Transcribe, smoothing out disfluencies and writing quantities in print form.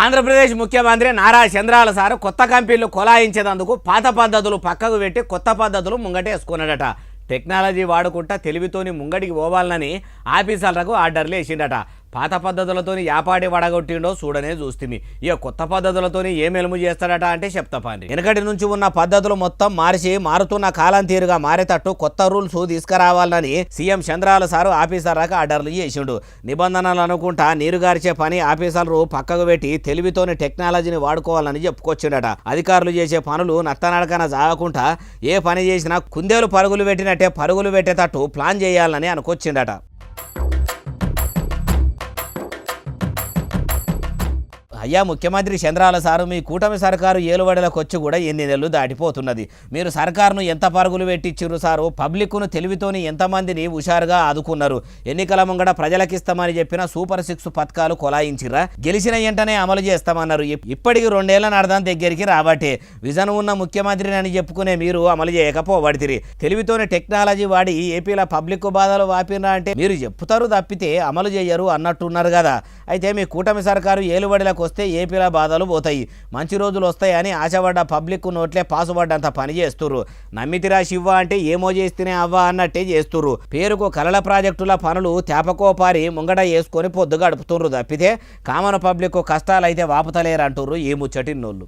ఆంధ్రప్రదేశ్ ముఖ్యమంత్రి నారా చంద్రాల సారు కొత్త కంపెనీలు కొలాయించేందుకు పాత పద్ధతులు పక్కకు పెట్టి కొత్త పద్ధతులు ముంగటేసుకున్నాడట. టెక్నాలజీ వాడుకుంటా తెలివితోని ముంగడికి పోవాలని ఆఫీసర్లకు ఆర్డర్లు వేసిండట. పాత పద్ధతులతోని యాపాడి వడగొట్టిండో చూడనే చూస్తుంది. ఇక కొత్త పద్ధతులతోని ఏ మెలుము చేస్తాడట అంటే చెప్తాపండి. వెనకటి నుంచి ఉన్న పద్ధతులు మొత్తం మారుతున్న కాలం తీరుగా మారేటట్టు కొత్త రూల్స్ తీసుకురావాలని సీఎం చంద్రాల సారు ఆఫీసర్లకు ఆర్డర్లు చేసిండు. నిబంధనలు అనుకుంటా నీరుగార్చే పని ఆఫీసర్లు పక్కకు పెట్టి తెలివితోని టెక్నాలజీని వాడుకోవాలని చెప్పుకొచ్చిండట. అధికారులు చేసే పనులు నత్తనడకన జాగకుండా ఏ పని చేసినా కుందేలు పరుగులు పెట్టినట్టే పరుగులు పెట్టేటట్టు ప్లాన్ చేయాలని అనుకొచ్చిండట. అయ్యా ముఖ్యమంత్రి చంద్రాల సారు, మీ కూటమి సర్కారు ఏలుబడిలకు వచ్చి కూడా ఎన్ని నెలలు దాటిపోతున్నది. మీరు సర్కారును ఎంత పరుగులు పెట్టించారు సారు? పబ్లిక్ను తెలివితోని ఎంతమందిని హుషారుగా ఆదుకున్నారు? ఎన్నికల ముంగడ ప్రజలకిస్తామని చెప్పిన సూపర్ 6 పథకాలు కొలాయించిరా? గెలిచిన వెంటనే అమలు చేస్తామన్నారు. ఇప్పటికి 2 ఏళ్ల నడదాం దగ్గరికి రాబట్టే విజన్ ఉన్న ముఖ్యమంత్రిని అని చెప్పుకునే మీరు అమలు చేయకపోబడితిరి. తెలివితోని టెక్నాలజీ వాడి ఏపీలో పబ్లిక్ బాధలు వాపినా అంటే మీరు చెప్తారు తప్పితే అమలు చేయరు అన్నట్టున్నారు కదా. అయితే మీ కూటమి సర్కారు ఏలుబడిలకు వస్తే ఏపీలో బాధలు పోతాయి, మంచి రోజులు వస్తాయని ఆశపడ్డ పబ్లిక్ నోట్లే పాసుపడ్డంత పని చేస్తుర్రు. నమ్మితిరా శివ్వ అంటే ఏమో చేస్తేనే అవ్వ అన్నట్టే చేస్తుర్రు. పేరుకు కలల ప్రాజెక్టుల పనులు తేపకోపారి ముంగట వేసుకొని పొద్దు గడుపుతుర్రు తప్పితే కామన్ పబ్లిక్ కష్టాలైతే వాపుతలేరంటుర్రు ఈ ముచ్చటిన్నోళ్ళు.